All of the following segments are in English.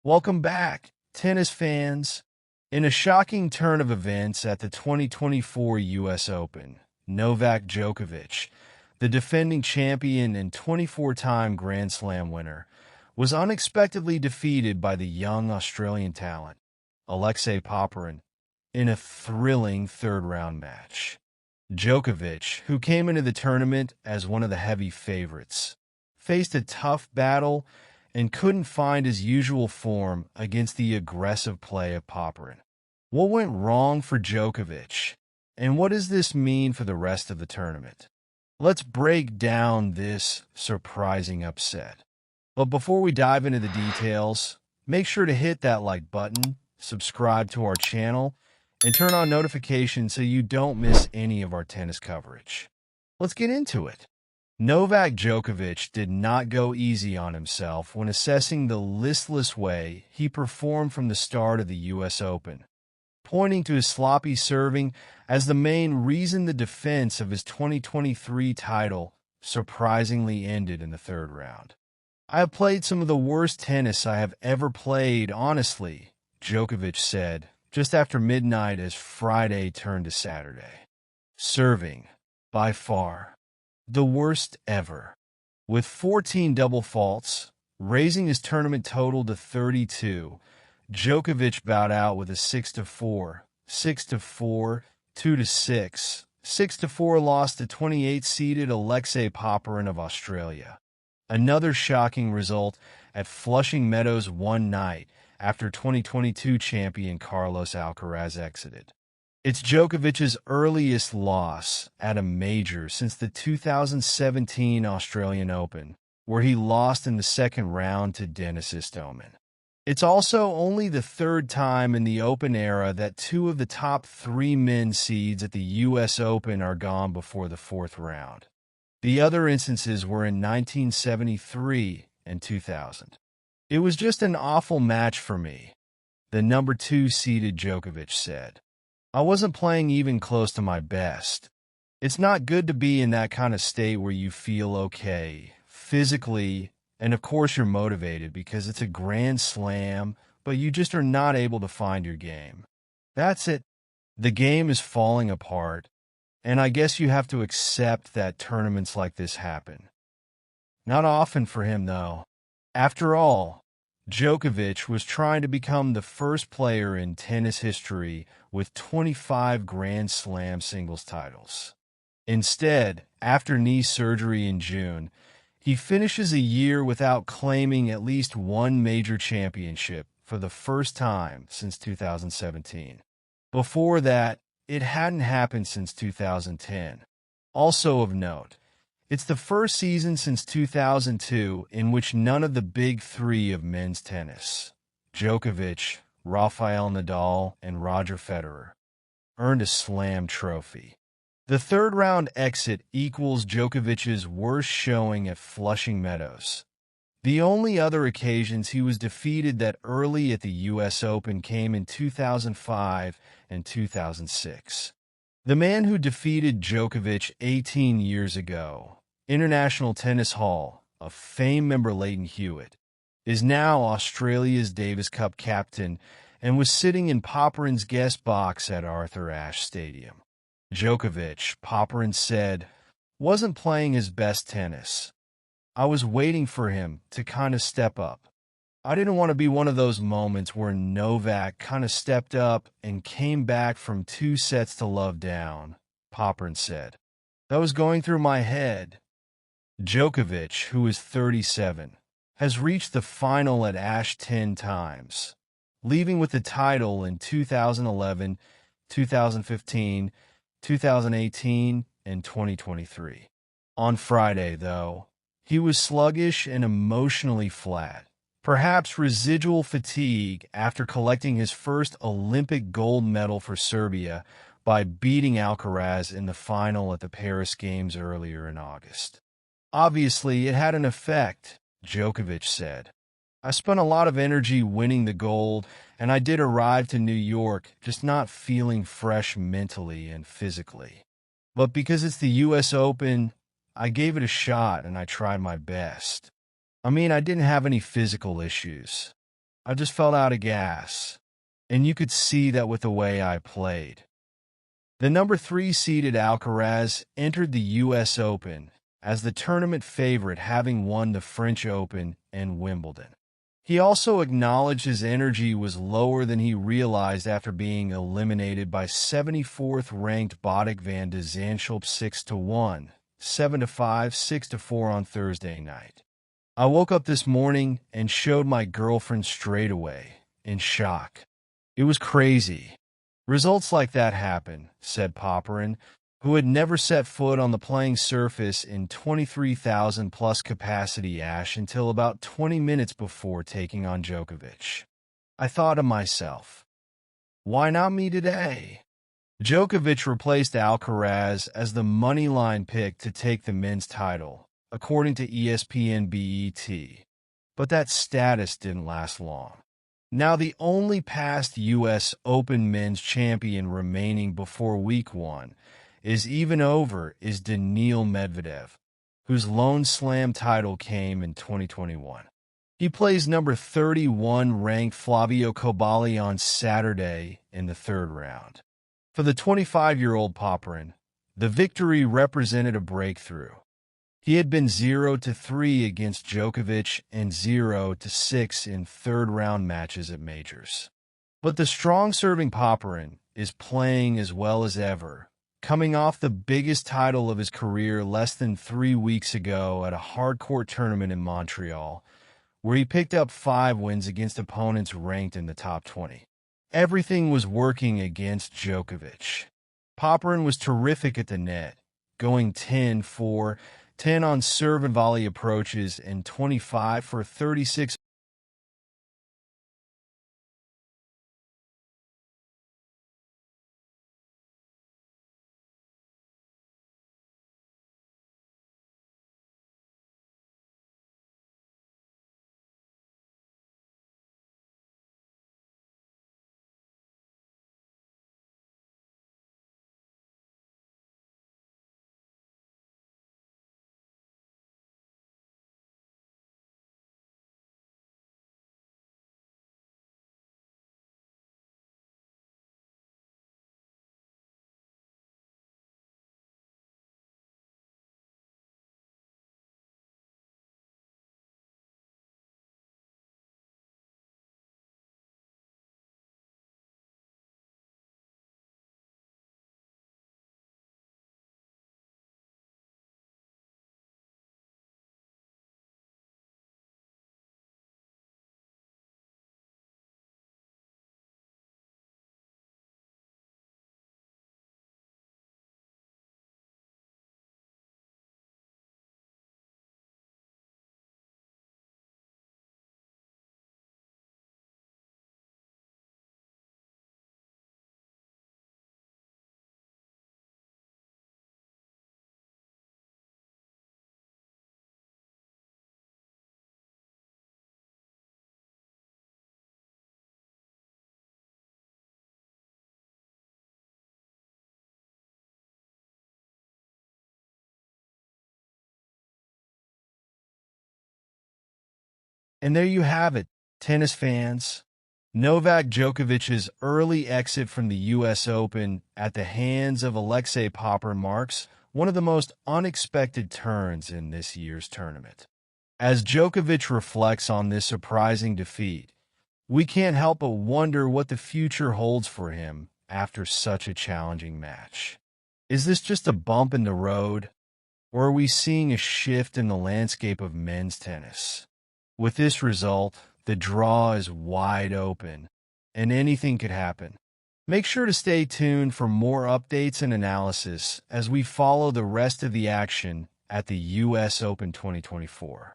Welcome back, tennis fans. In a shocking turn of events at the 2024 U.S. Open, Novak Djokovic, the defending champion and 24-time Grand Slam winner, was unexpectedly defeated by the young Australian talent, Alexei Popyrin, in a thrilling third-round match. Djokovic, who came into the tournament as one of the heavy favorites, faced a tough battle and couldn't find his usual form against the aggressive play of Popyrin. What went wrong for Djokovic, and what does this mean for the rest of the tournament? Let's break down this surprising upset. But before we dive into the details, make sure to hit that like button, subscribe to our channel, and turn on notifications so you don't miss any of our tennis coverage. Let's get into it. Novak Djokovic did not go easy on himself when assessing the listless way he performed from the start of the U.S. Open, pointing to his sloppy serving as the main reason the defense of his 2023 title surprisingly ended in the third round. "I have played some of the worst tennis I have ever played, honestly," Djokovic said just after midnight as Friday turned to Saturday. Serving, by far, the worst ever. With 14 double faults, raising his tournament total to 32, Djokovic bowed out with a 6-4, 6-4, 2-6, 6-4 loss to 28-seeded Alexei Popyrin of Australia. Another shocking result at Flushing Meadows one night after 2022 champion Carlos Alcaraz exited. It's Djokovic's earliest loss at a major since the 2017 Australian Open, where he lost in the second round to Denis Istomin. It's also only the third time in the Open era that two of the top three men's seeds at the U.S. Open are gone before the fourth round. The other instances were in 1973 and 2000. "It was just an awful match for me," the number 2 seeded Djokovic said. "I wasn't playing even close to my best. It's not good to be in that kind of state where you feel okay, physically, and of course you're motivated because it's a Grand Slam, but you just are not able to find your game. That's it. The game is falling apart, and I guess you have to accept that tournaments like this happen." Not often for him, though. After all, Djokovic was trying to become the first player in tennis history with 25 Grand Slam singles titles. Instead, after knee surgery in June, he finishes a year without claiming at least one major championship for the first time since 2017. Before that, it hadn't happened since 2010. Also of note, it's the first season since 2002 in which none of the big three of men's tennis, Djokovic, Rafael Nadal, and Roger Federer, earned a Slam trophy. The third-round exit equals Djokovic's worst showing at Flushing Meadows. The only other occasions he was defeated that early at the U.S. Open came in 2005 and 2006. The man who defeated Djokovic 18 years ago, International Tennis Hall of Fame member Leighton Hewitt, is now Australia's Davis Cup captain and was sitting in Popyrin's guest box at Arthur Ashe Stadium. Djokovic, Popyrin said, wasn't playing his best tennis. "I was waiting for him to kind of step up. I didn't want to be one of those moments where Novak kind of stepped up and came back from 2 sets to love down," Popyrin said. "That was going through my head." Djokovic, who is 37, has reached the final at Ashe 10 times, leaving with the title in 2011, 2015, 2018, and 2023. On Friday, though, he was sluggish and emotionally flat, perhaps residual fatigue after collecting his first Olympic gold medal for Serbia by beating Alcaraz in the final at the Paris Games earlier in August. "Obviously, it had an effect," Djokovic said. "I spent a lot of energy winning the gold, and I did arrive to New York just not feeling fresh mentally and physically. But because it's the U.S. Open, I gave it a shot and I tried my best. I mean, I didn't have any physical issues. I just felt out of gas. And you could see that with the way I played. The number 3 seeded Alcaraz entered the U.S. Open as the tournament favorite, having won the French Open and Wimbledon. He also acknowledged his energy was lower than he realized after being eliminated by 74th-ranked Botic van de Zandschulp 6-1, 7-5, 6-4 on Thursday night. I woke up this morning and showed my girlfriend straight away, in shock. It was crazy. Results like that happen, said Popyrin, who had never set foot on the playing surface in 23,000-plus capacity Ashe until about 20 minutes before taking on Djokovic. I thought to myself, why not me today? Djokovic replaced Alcaraz as the moneyline pick to take the men's title, according to ESPN BET. But that status didn't last long. Now the only past U.S. Open men's champion remaining before Week 1 is Daniil Medvedev, whose lone slam title came in 2021. He plays number 31 ranked Flavio Cobolli on Saturday in the third round. For the 25-year-old Popyrin, the victory represented a breakthrough. He had been 0-3 against Djokovic and 0-6 in third-round matches at majors. But the strong-serving Popyrin is playing as well as ever, coming off the biggest title of his career less than 3 weeks ago at a hardcourt tournament in Montreal, where he picked up 5 wins against opponents ranked in the top 20. Everything was working against Djokovic. Popyrin was terrific at the net, going 10-4, 10 on serve and volley approaches, and 25 for 36. And there you have it, tennis fans. Novak Djokovic's early exit from the U.S. Open at the hands of Alexei Popyrin marks one of the most unexpected turns in this year's tournament. As Djokovic reflects on this surprising defeat, we can't help but wonder what the future holds for him after such a challenging match. Is this just a bump in the road, or are we seeing a shift in the landscape of men's tennis? With this result, the draw is wide open, and anything could happen. Make sure to stay tuned for more updates and analysis as we follow the rest of the action at the U.S. Open 2024.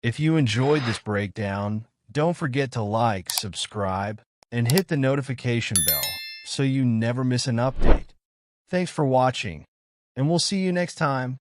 If you enjoyed this breakdown, don't forget to like, subscribe, and hit the notification bell so you never miss an update. Thanks for watching, and we'll see you next time.